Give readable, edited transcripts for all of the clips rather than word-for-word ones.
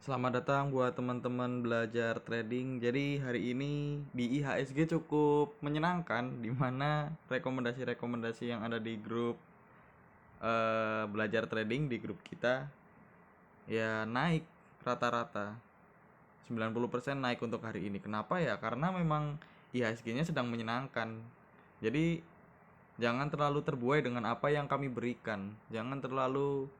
Selamat datang buat teman-teman belajar trading. Jadi hari ini di IHSG cukup menyenangkan, di mana rekomendasi-rekomendasi yang ada di grup belajar trading di grup kita ya naik rata-rata 90% naik untuk hari ini. Kenapa ya? Karena memang IHSG-nya sedang menyenangkan. Jadi jangan terlalu terbuai dengan apa yang kami berikan. Jangan terlalu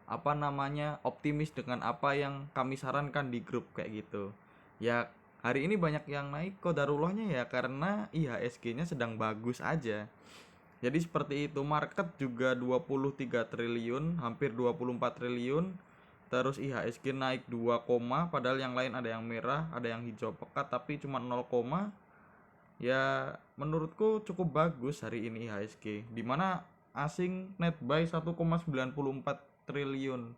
optimis dengan apa yang kami sarankan di grup kayak gitu. Ya, hari ini banyak yang naik kodarullahnya ya karena IHSG-nya sedang bagus aja. Jadi seperti itu, market juga 23 triliun, hampir 24 triliun. Terus IHSG naik 2, padahal yang lain ada yang merah, ada yang hijau pekat tapi cuma 0, ya menurutku cukup bagus hari ini IHSG. Dimana asing net buy 1,94 triliun.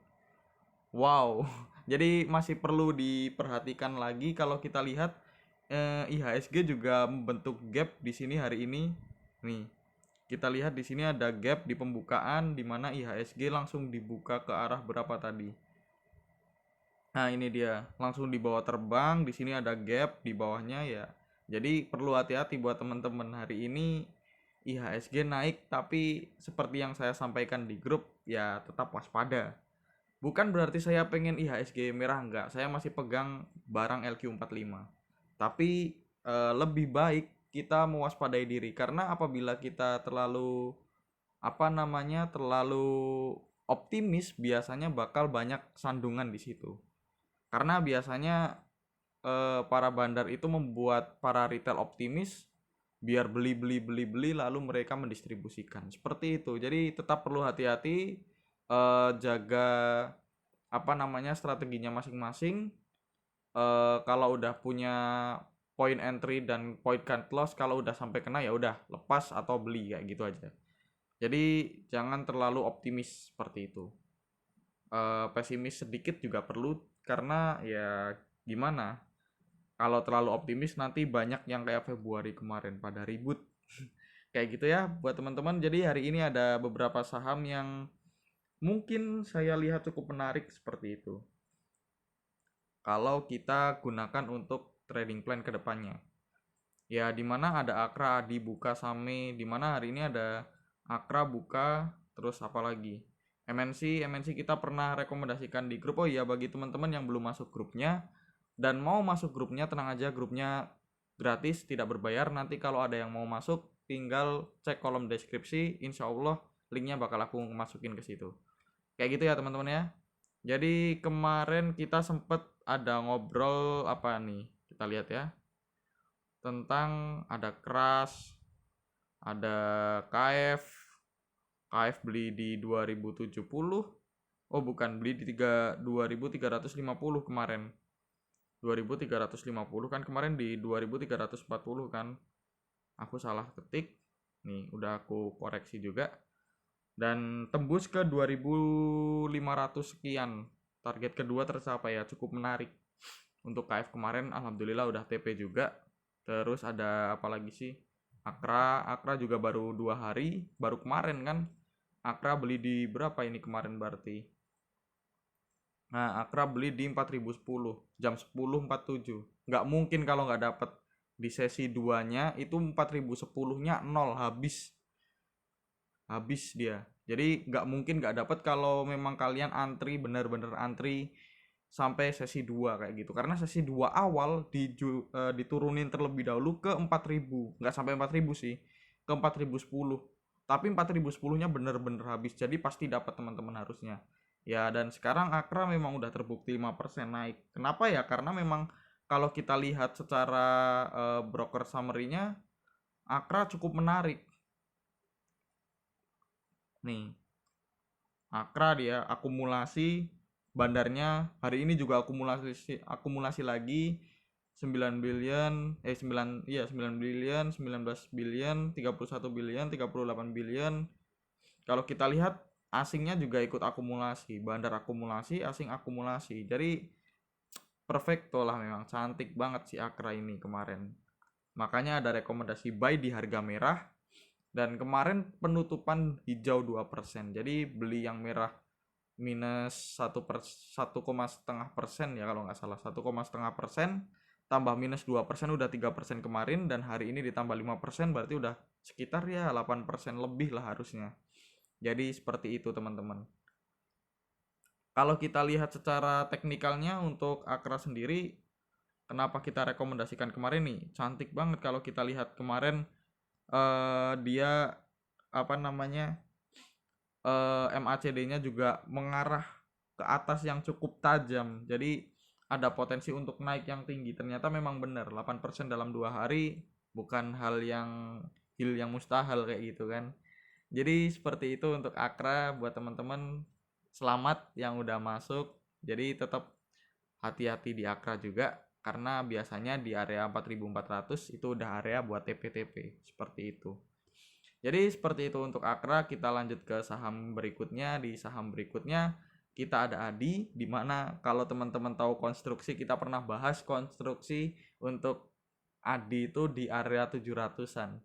Wow, jadi masih perlu diperhatikan lagi kalau kita lihat IHSG juga membentuk gap di sini hari ini. Nih, kita lihat di sini ada gap di pembukaan di mana IHSG langsung dibuka ke arah berapa tadi. Nah, ini dia, langsung di bawah terbang, di sini ada gap di bawahnya ya. Jadi perlu hati-hati buat teman-teman. Hari ini IHSG naik tapi seperti yang saya sampaikan di grup ya tetap waspada. Bukan berarti saya pengen IHSG merah, enggak. Saya masih pegang barang LQ45. Tapi lebih baik kita mewaspadai diri karena apabila kita terlalu terlalu optimis biasanya bakal banyak sandungan di situ. Karena biasanya para bandar itu membuat para retail optimis biar beli lalu mereka mendistribusikan seperti itu. Jadi tetap perlu hati-hati, jaga strateginya masing-masing. Kalau udah punya point entry dan point cut loss, kalau udah sampai kena ya udah lepas atau beli kayak gitu aja. Jadi jangan terlalu optimis seperti itu. Pesimis sedikit juga perlu karena ya gimana, kalau terlalu optimis nanti banyak yang kayak Februari kemarin pada ribut. Kayak gitu ya buat teman-teman. Jadi hari ini ada beberapa saham yang mungkin saya lihat cukup menarik seperti itu kalau kita gunakan untuk trading plan kedepannya. Ya dimana ada Akra, Adi, Buka, Same, dimana hari ini ada Akra, Buka, terus apa lagi, MNC kita pernah rekomendasikan di grup. Oh iya, bagi teman-teman yang belum masuk grupnya dan mau masuk grupnya, tenang aja, grupnya gratis, tidak berbayar. Nanti kalau ada yang mau masuk tinggal cek kolom deskripsi, insya Allah linknya bakal aku masukin ke situ. Kayak gitu ya teman-teman ya. Jadi kemarin kita sempet ada ngobrol apa nih, kita lihat ya, tentang ada Crash, ada KF. KF beli di 2070. Oh bukan, beli di 2350 kemarin. 2350 kan kemarin di 2340 kan. Aku salah ketik. Nih, udah aku koreksi juga. Dan tembus ke 2500 sekian. Target kedua tercapai ya, cukup menarik. Untuk KF kemarin alhamdulillah udah TP juga. Terus ada apa lagi sih? Akra juga baru 2 hari, baru kemarin kan. Akra beli di berapa ini kemarin berarti? Nah, Akra beli di 4010, jam 10.47. Nggak mungkin kalau nggak dapet. Di sesi 2-nya itu 4010-nya 0, habis. Habis dia. Jadi nggak mungkin nggak dapet kalau memang kalian antri, bener-bener antri sampai sesi 2 kayak gitu. Karena sesi 2 awal diturunin terlebih dahulu ke 4000. Nggak sampai 4000 sih, ke 4010. Tapi 4010-nya bener-bener habis. Jadi pasti dapat teman-teman harusnya. Ya, dan sekarang Akra memang udah terbukti 5% naik. Kenapa ya? Karena memang kalau kita lihat secara broker summary-nya, Akra cukup menarik. Nih, Akra dia akumulasi bandarnya hari ini juga akumulasi lagi 9 billion, 9 billion, 19 billion, 31 billion, 38 billion. Kalau kita lihat asingnya juga ikut akumulasi, bandar akumulasi, asing akumulasi. Jadi perfecto lah, memang cantik banget si Akra ini kemarin. Makanya ada rekomendasi buy di harga merah. Dan kemarin penutupan hijau 2%. Jadi beli yang merah minus 1,5% ya kalau nggak salah, 1,5% tambah minus 2% udah 3% kemarin, dan hari ini ditambah 5% berarti udah sekitar ya 8% lebih lah harusnya. Jadi seperti itu teman-teman. Kalau kita lihat secara teknikalnya untuk Akra sendiri, kenapa kita rekomendasikan kemarin nih? Cantik banget kalau kita lihat kemarin, dia apa namanya, MACD-nya juga mengarah ke atas yang cukup tajam. Jadi ada potensi untuk naik yang tinggi. Ternyata memang benar 8% dalam 2 hari bukan hal yang mustahil kayak gitu kan. Jadi seperti itu untuk Akra. Buat teman-teman, selamat yang udah masuk. Jadi tetap hati-hati di Akra juga, karena biasanya di area 4400 itu udah area buat TP-TP seperti itu. Jadi seperti itu untuk Akra. Kita lanjut ke saham berikutnya. Di saham berikutnya kita ada Adi, dimana kalau teman-teman tahu konstruksi, kita pernah bahas konstruksi untuk Adi itu di area 700-an.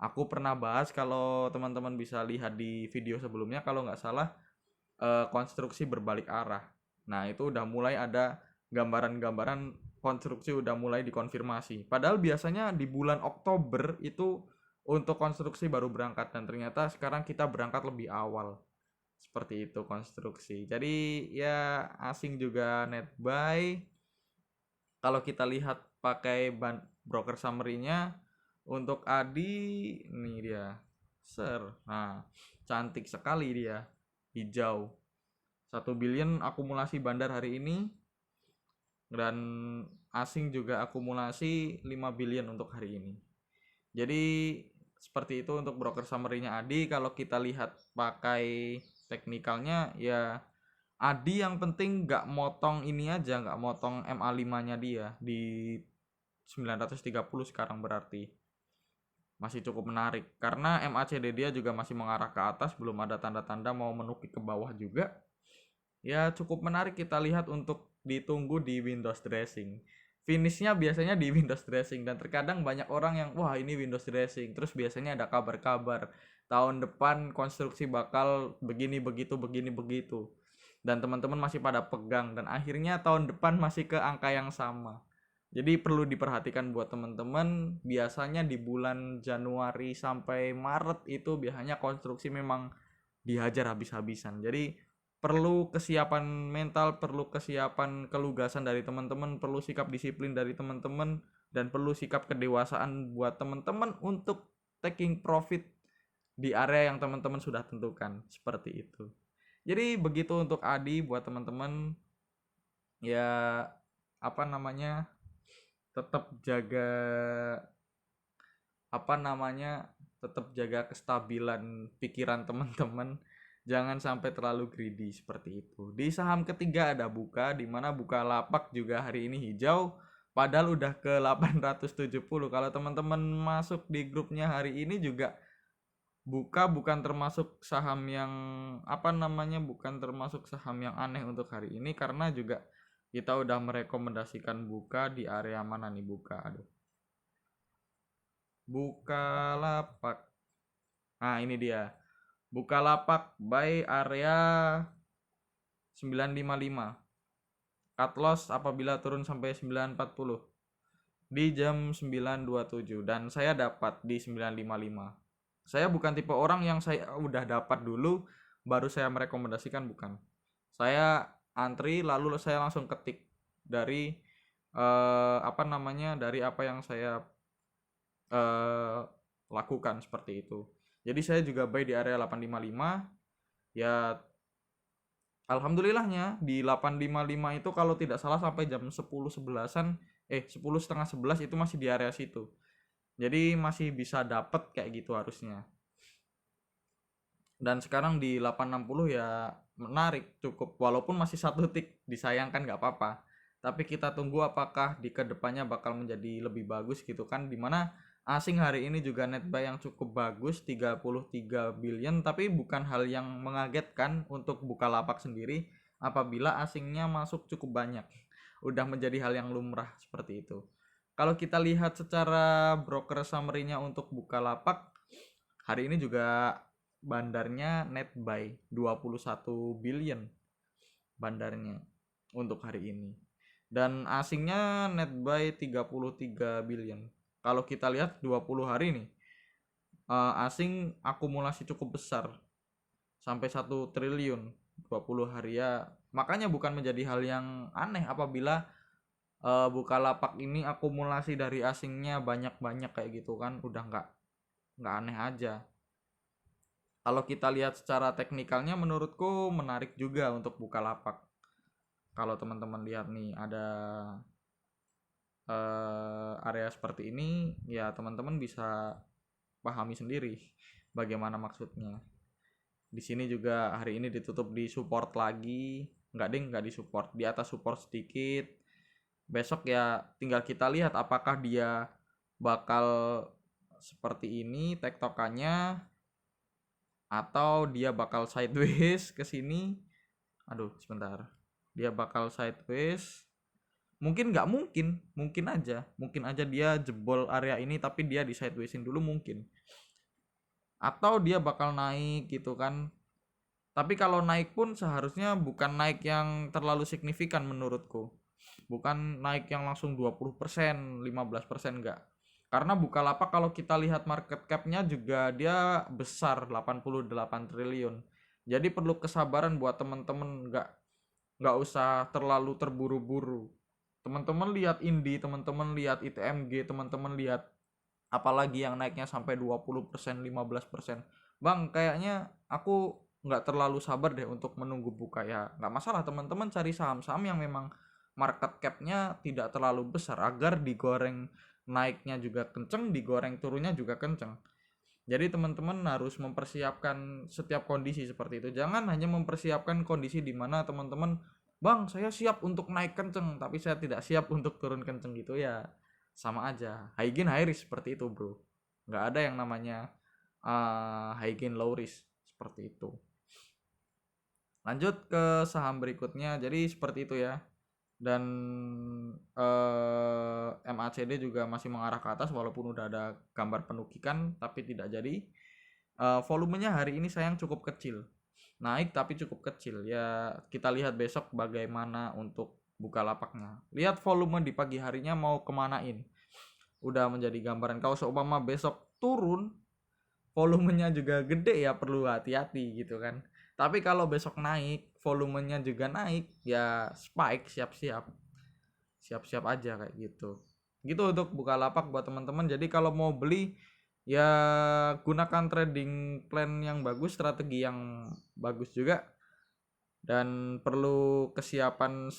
Aku pernah bahas, kalau teman-teman bisa lihat di video sebelumnya kalau nggak salah, konstruksi berbalik arah. Nah itu udah mulai ada gambaran-gambaran konstruksi udah mulai dikonfirmasi. Padahal biasanya di bulan Oktober itu untuk konstruksi baru berangkat, dan ternyata sekarang kita berangkat lebih awal. Seperti itu konstruksi. Jadi ya asing juga net buy. Kalau kita lihat pakai broker summary-nya untuk Adi, ini dia. Nah, cantik sekali dia. Hijau. 1 billion akumulasi bandar hari ini, dan asing juga akumulasi 5 billion untuk hari ini. Jadi seperti itu untuk broker summary-nya Adi. Kalau kita lihat pakai teknikalnya ya, Adi yang penting nggak motong ini aja, nggak motong MA5-nya dia di 930 sekarang, berarti masih cukup menarik karena MACD dia juga masih mengarah ke atas, belum ada tanda-tanda mau menukik ke bawah juga. Ya cukup menarik kita lihat untuk ditunggu di Windows dressing. Finishnya biasanya di Windows dressing, dan terkadang banyak orang yang wah ini Windows dressing, terus biasanya ada kabar-kabar tahun depan konstruksi bakal begini begitu begini begitu, dan teman-teman masih pada pegang, dan akhirnya tahun depan masih ke angka yang sama. Jadi perlu diperhatikan buat teman-teman, biasanya di bulan Januari sampai Maret itu biasanya konstruksi memang dihajar habis-habisan. Jadi perlu kesiapan mental, perlu kesiapan kelugasan dari teman-teman, perlu sikap disiplin dari teman-teman, dan perlu sikap kedewasaan buat teman-teman untuk taking profit di area yang teman-teman sudah tentukan. Seperti itu. Jadi begitu untuk Adi buat teman-teman. Ya apa namanya, tetap jaga tetap jaga kestabilan pikiran teman-teman, jangan sampai terlalu greedy seperti itu. Di saham ketiga ada Buka, di mana Bukalapak juga hari ini hijau padahal udah ke 870. Kalau teman-teman masuk di grupnya hari ini juga, Buka bukan termasuk saham yang bukan termasuk saham yang aneh untuk hari ini, karena juga kita udah merekomendasikan Buka di area mana nih Buka? Bukalapak. Nah, ini dia. Bukalapak buy area 955. Cut loss apabila turun sampai 940 di jam 9.27, dan saya dapat di 955. Saya bukan tipe orang yang saya udah dapat dulu baru saya merekomendasikan, bukan. Saya antri lalu saya langsung ketik dari dari apa yang saya lakukan, seperti itu. Jadi saya juga buy di area 855. Ya alhamdulillahnya di 855 itu kalau tidak salah sampai jam 10.11-an 10.30 itu masih di area situ. Jadi masih bisa dapet kayak gitu harusnya. Dan sekarang di 860 ya menarik cukup, walaupun masih 1 tick, disayangkan nggak apa-apa. Tapi kita tunggu apakah di kedepannya bakal menjadi lebih bagus gitu kan, dimana asing hari ini juga net buy yang cukup bagus 33 billion, tapi bukan hal yang mengagetkan untuk Bukalapak sendiri apabila asingnya masuk cukup banyak. Udah menjadi hal yang lumrah seperti itu. Kalau kita lihat secara broker summary-nya untuk Bukalapak, hari ini juga bandarnya net buy 21 billion. bandarnya untuk hari ini. Dan asingnya net buy 33 billion. Kalau kita lihat 20 hari nih, asing akumulasi cukup besar sampai 1 triliun 20 hari ya. Makanya bukan menjadi hal yang aneh apabila Bukalapak ini akumulasi dari asingnya banyak-banyak kayak gitu kan, udah nggak aneh aja. Kalau kita lihat secara teknikalnya menurutku menarik juga untuk Bukalapak. Kalau teman-teman lihat nih ada area seperti ini, ya teman-teman bisa pahami sendiri bagaimana maksudnya. Di sini juga hari ini ditutup di support lagi, nggak di support, di atas support sedikit. Besok ya tinggal kita lihat apakah dia bakal seperti ini tektokannya atau dia bakal sideways ke sini. Aduh, sebentar. Dia bakal sideways. Mungkin aja dia jebol area ini tapi dia di sidewaysin dulu mungkin. Atau dia bakal naik gitu kan. Tapi kalau naik pun seharusnya bukan naik yang terlalu signifikan menurutku. Bukan naik yang langsung 20%, 15% enggak. Karena Bukalapak kalau kita lihat market cap-nya juga dia besar 88 triliun. Jadi perlu kesabaran buat teman-teman, nggak usah terlalu terburu-buru. Teman-teman lihat Indi, teman-teman lihat ITMG, teman-teman lihat apalagi yang naiknya sampai 20%, 15%. Bang, kayaknya aku nggak terlalu sabar deh untuk menunggu buka ya. Nggak masalah teman-teman cari saham-saham yang memang market cap-nya tidak terlalu besar agar digoreng naiknya juga kenceng, digoreng turunnya juga kenceng. Jadi teman-teman harus mempersiapkan setiap kondisi seperti itu. Jangan hanya mempersiapkan kondisi di mana teman-teman, bang saya siap untuk naik kenceng tapi saya tidak siap untuk turun kenceng gitu ya. Sama aja, high gain high risk seperti itu bro. Nggak ada yang namanya high gain low risk seperti itu. Lanjut ke saham berikutnya, jadi seperti itu ya. Dan MACD juga masih mengarah ke atas walaupun udah ada gambar penukikan tapi tidak jadi. Volumenya hari ini sayang cukup kecil, naik tapi cukup kecil ya. Kita lihat besok bagaimana untuk Bukalapaknya. Lihat volume di pagi harinya mau kemanain, udah menjadi gambaran. Kalau seumpama besok turun volumenya juga gede ya perlu hati-hati gitu kan. Tapi kalau besok naik volumenya juga naik ya spike, siap-siap aja kayak gitu. Gitu untuk Bukalapak buat teman-teman. Jadi kalau mau beli ya gunakan trading plan yang bagus, strategi yang bagus juga, dan perlu kesiapan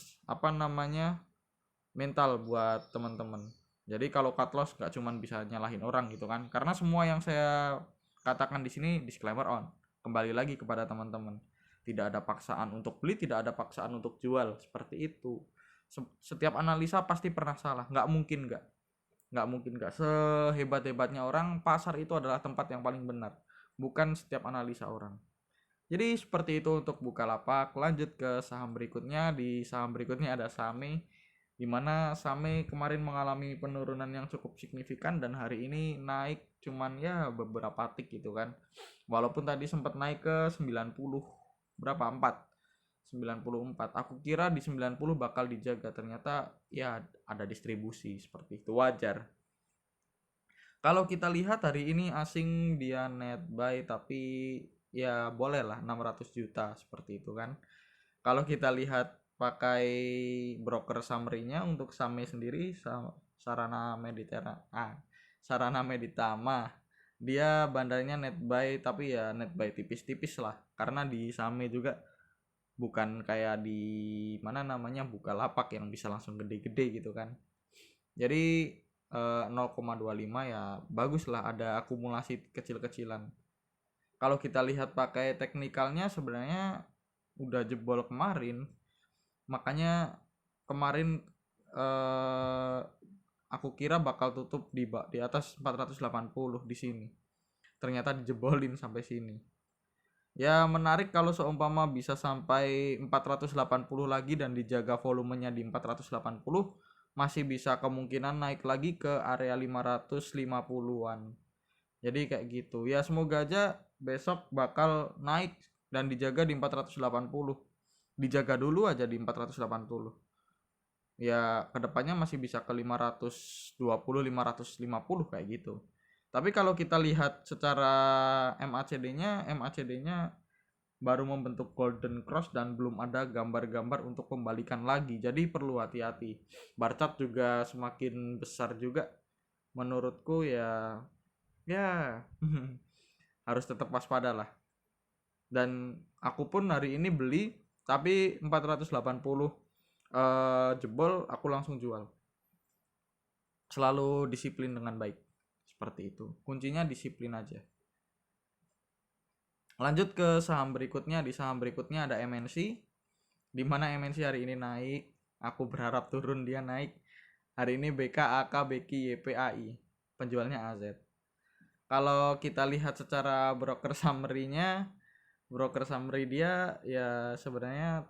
mental buat teman-teman. Jadi kalau cut loss nggak cuman bisa nyalahin orang gitu kan, karena semua yang saya katakan di sini disclaimer on. Kembali lagi kepada teman-teman, tidak ada paksaan untuk beli, tidak ada paksaan untuk jual, seperti itu. Setiap analisa pasti pernah salah, nggak mungkin nggak sehebat-hebatnya orang. Pasar itu adalah tempat yang paling benar, bukan setiap analisa orang. Jadi seperti itu untuk Bukalapak. Lanjut ke saham berikutnya. Di saham berikutnya ada Same, di mana Same kemarin mengalami penurunan yang cukup signifikan dan hari ini naik cuman ya beberapa tik gitu kan. Walaupun tadi sempat naik ke 90 berapa 94. Aku kira di 90 bakal dijaga, ternyata ya ada distribusi seperti itu, wajar. Kalau kita lihat hari ini asing dia net buy tapi ya boleh lah 600 juta seperti itu kan. Kalau kita lihat pakai broker summary-nya untuk Same sendiri, Sarana Sarana Meditama, dia bandarnya net buy tapi ya net buy tipis-tipis lah, karena di Same juga bukan kayak di Bukalapak yang bisa langsung gede-gede gitu kan. Jadi 0,25 ya bagus lah, ada akumulasi kecil-kecilan. Kalau kita lihat pakai teknikalnya sebenarnya udah jebol kemarin, makanya kemarin aku kira bakal tutup di atas 480 di sini, ternyata dijebolin sampai sini. Ya menarik kalau seumpama bisa sampai 480 lagi dan dijaga volumenya di 480, masih bisa kemungkinan naik lagi ke area 550-an. Jadi kayak gitu. Ya semoga aja besok bakal naik dan dijaga di 480. dijaga dulu aja di 480. Ya kedepannya masih bisa ke 520 550 kayak gitu. Tapi kalau kita lihat secara MACD-nya baru membentuk golden cross dan belum ada gambar-gambar untuk pembalikan lagi, jadi perlu hati-hati. Barcat juga semakin besar juga menurutku, ya ya harus tetap waspada lah. Dan aku pun hari ini beli tapi 480 jebol, aku langsung jual. Selalu disiplin dengan baik, seperti itu kuncinya, disiplin aja. Lanjut ke saham berikutnya. Di saham berikutnya ada MNC, di mana MNC hari ini naik. Aku berharap turun, dia naik. Hari ini BK, AK, BQ, YPAI, penjualnya AZ. Kalau kita lihat secara broker summary dia ya sebenarnya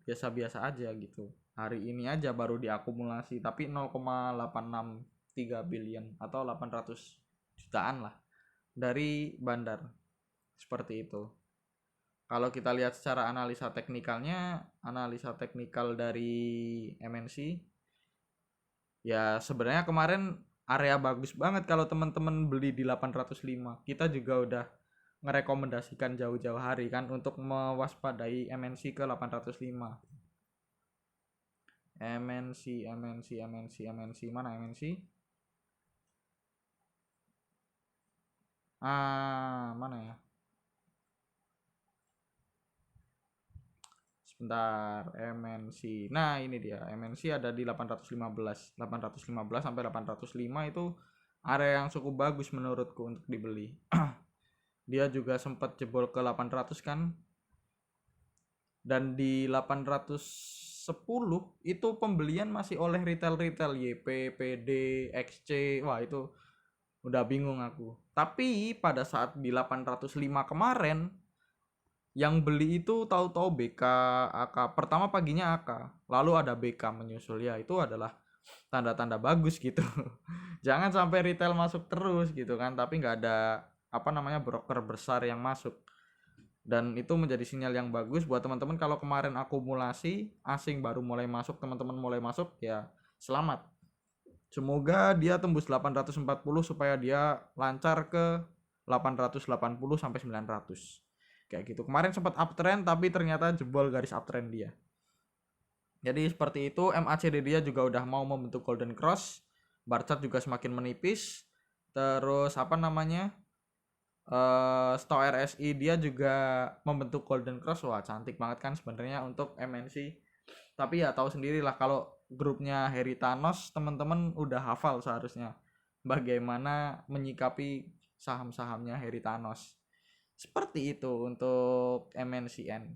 biasa-biasa aja gitu. Hari ini aja baru diakumulasi tapi 0,863 billion atau 800 jutaan lah dari bandar, seperti itu. Kalau kita lihat secara analisa teknikal dari MNC, ya sebenarnya kemarin area bagus banget kalau teman-teman beli di 805. Kita juga udah ngerekomendasikan jauh-jauh hari kan untuk mewaspadai MNC ke 805. MNC mana MNC? Mana ya? Sebentar, MNC. Nah, ini dia. MNC ada di 815. 815 sampai 805 itu area yang cukup bagus menurutku untuk dibeli. Dia juga sempat jebol ke 800 kan. Dan di 810 itu pembelian masih oleh retail YP, PD, XC. Wah, itu udah bingung aku. Tapi pada saat di 805 kemarin, yang beli itu tahu-tahu BK, AK. Pertama paginya AK, lalu ada BK menyusul. Ya itu adalah tanda-tanda bagus gitu. Jangan sampai retail masuk terus gitu kan, tapi nggak ada broker besar yang masuk. Dan itu menjadi sinyal yang bagus buat teman-teman. Kalau kemarin akumulasi asing baru mulai masuk, teman-teman mulai masuk, ya selamat. Semoga dia tembus 840 supaya dia lancar ke 880 sampai 900. Kayak gitu. Kemarin sempat uptrend tapi ternyata jebol garis uptrend dia. Jadi seperti itu. MACD dia juga udah mau membentuk golden cross. Barcat juga semakin menipis. Terus Stow RSI dia juga membentuk golden cross. Wah, cantik banget kan sebenarnya untuk MNC. Tapi ya tahu sendirilah kalau grupnya Heri Thanos, teman-teman udah hafal seharusnya bagaimana menyikapi saham-sahamnya Heri Thanos. Seperti itu untuk MNCN.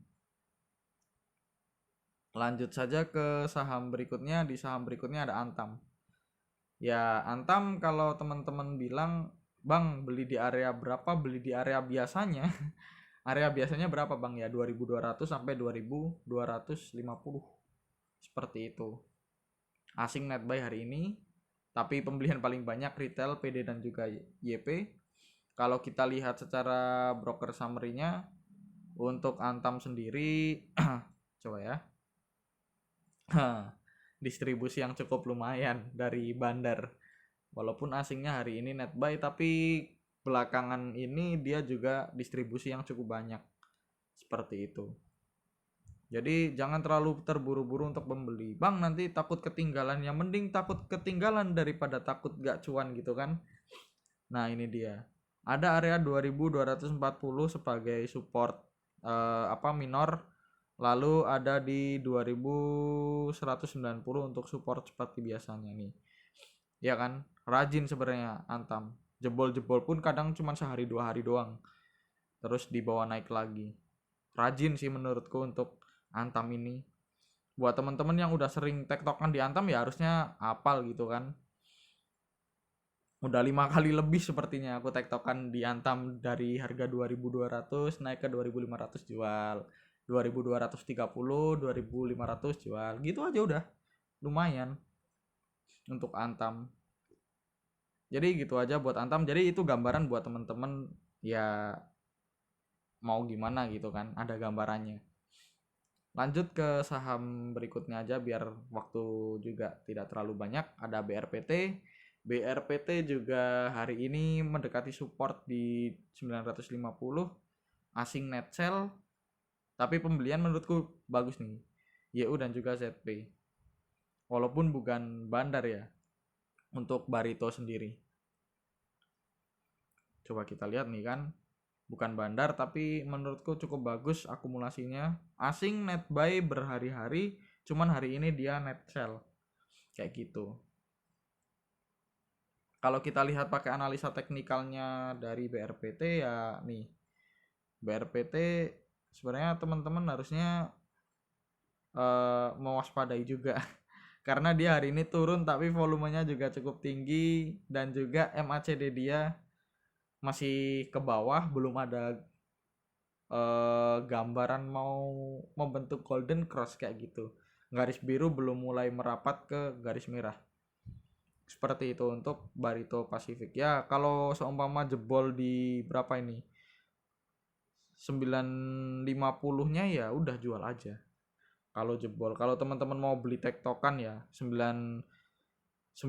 Lanjut saja ke saham berikutnya. Di saham berikutnya ada Antam. Ya, Antam kalau teman-teman bilang, "Bang, beli di area berapa?" Beli di area biasanya. Area biasanya berapa, Bang? Ya 2200 sampai 2250. Seperti itu. Asing net buy hari ini, tapi pembelian paling banyak retail, PD dan juga YP. Kalau kita lihat secara broker summary-nya untuk Antam sendiri coba ya. Distribusi yang cukup lumayan dari bandar. Walaupun asingnya hari ini net buy, tapi belakangan ini dia juga distribusi yang cukup banyak. Seperti itu. Jadi jangan terlalu terburu-buru untuk membeli. Bang, nanti takut ketinggalan. Yang mending takut ketinggalan daripada takut gak cuan gitu kan. Nah, ini dia. Ada area 2240 sebagai support minor. Lalu ada di 2190 untuk support seperti biasanya nih. Ya kan? Rajin sebenarnya Antam. Jebol-jebol pun kadang cuma sehari 2 hari doang. Terus dibawa naik lagi. Rajin sih menurutku untuk Antam ini. Buat teman-teman yang udah sering tektokan di Antam ya harusnya hafal gitu kan. Udah 5 kali lebih sepertinya aku tektokan di Antam, dari harga 2200 naik ke 2500 jual. 2230, 2500 jual. Gitu aja udah. Lumayan untuk Antam. Jadi gitu aja buat Antam. Jadi itu gambaran buat teman-teman ya mau gimana gitu kan. Ada gambarannya. Lanjut ke saham berikutnya aja biar waktu juga tidak terlalu banyak. Ada BRPT. BRPT juga hari ini mendekati support di 950, asing net sell, tapi pembelian menurutku bagus nih. YU dan juga ZP. Walaupun bukan bandar ya untuk Barito sendiri. Coba kita lihat nih kan, bukan bandar tapi menurutku cukup bagus akumulasinya. Asing net buy berhari-hari, cuman hari ini dia net sell kayak gitu. Kalau kita lihat pakai analisa teknikalnya dari BRPT ya nih, BRPT sebenarnya teman-teman harusnya mewaspadai juga karena dia hari ini turun tapi volumenya juga cukup tinggi dan juga MACD dia masih ke bawah, belum ada gambaran mau membentuk golden cross kayak gitu. Garis biru belum mulai merapat ke garis merah. Seperti itu untuk Barito Pacific. Ya, kalau seumpama jebol di berapa ini? 950-nya ya udah jual aja. Kalau jebol, kalau teman-teman mau beli tektokan ya 995,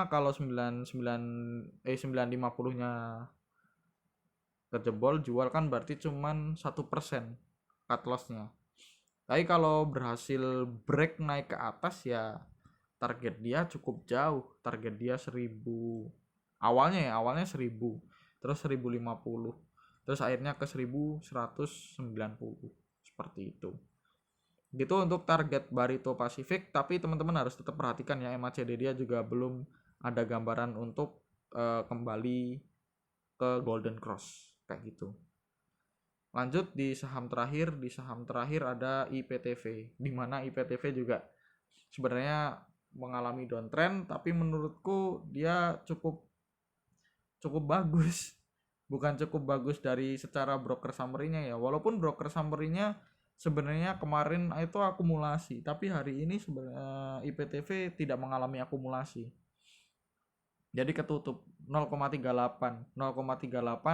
kalau 950-nya terjebol jual kan berarti cuman 1% cut lossnya. Tapi kalau berhasil break naik ke atas ya target dia cukup jauh. Target dia 1000. Awalnya 1000, terus 1050, terus akhirnya ke 1190. Seperti itu. Gitu untuk target Barito Pacific, tapi teman-teman harus tetap perhatikan ya, MACD dia juga belum ada gambaran untuk kembali ke golden cross kayak gitu. Lanjut di saham terakhir ada IPTV, di mana IPTV juga sebenarnya mengalami downtrend, tapi menurutku dia cukup bagus. Bukan cukup bagus dari secara broker summary-nya ya. Walaupun broker summary-nya sebenarnya kemarin itu akumulasi, tapi hari ini sebenarnya IPTV tidak mengalami akumulasi. Jadi ketutup 0,38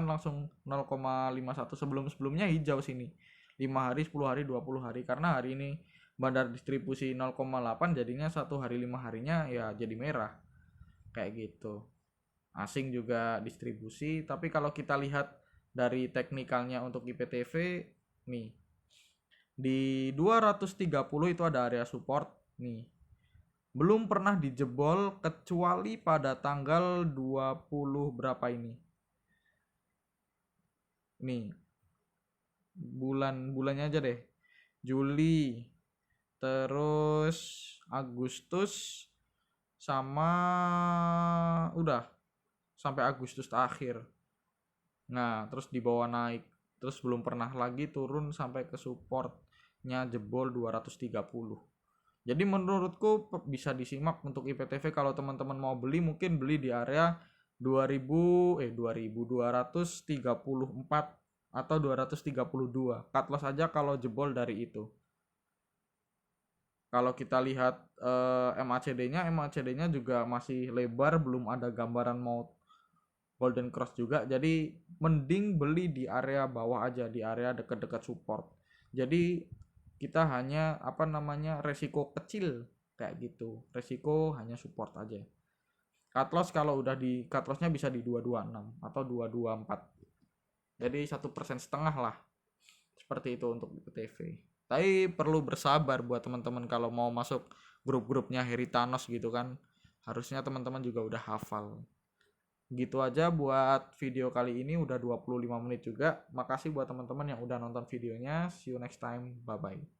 langsung 0,51. Sebelumnya hijau sini 5 hari, 10 hari, 20 hari, karena hari ini bandar distribusi 0,8 jadinya 1 hari 5 harinya ya jadi merah kayak gitu. Asing juga distribusi, tapi kalau kita lihat dari teknikalnya untuk IPTV nih, di 230 itu ada area support nih, belum pernah dijebol kecuali pada tanggal 20 berapa ini nih, bulannya aja deh, Juli, terus Agustus, sama udah sampai Agustus akhir. Nah terus dibawa naik, terus belum pernah lagi turun sampai ke supportnya jebol 230. Jadi menurutku bisa disimak untuk IPTV. Kalau teman-teman mau beli, mungkin beli di area 2234 atau 232. Cut loss aja kalau jebol dari itu. Kalau kita lihat MACD-nya juga masih lebar, belum ada gambaran mau golden cross juga. Jadi mending beli di area bawah aja, di area dekat-dekat support. Jadi kita hanya resiko kecil kayak gitu, resiko hanya support aja. Cut loss kalau udah di cut lossnya bisa di 226 atau 224, jadi 1,5% lah, seperti itu untuk TV. Tapi perlu bersabar buat teman-teman kalau mau masuk grup-grupnya Heri Thanos gitu kan, harusnya teman-teman juga udah hafal. Gitu aja buat video kali ini, udah 25 menit juga. Makasih buat teman-teman yang udah nonton videonya. See you next time, bye bye.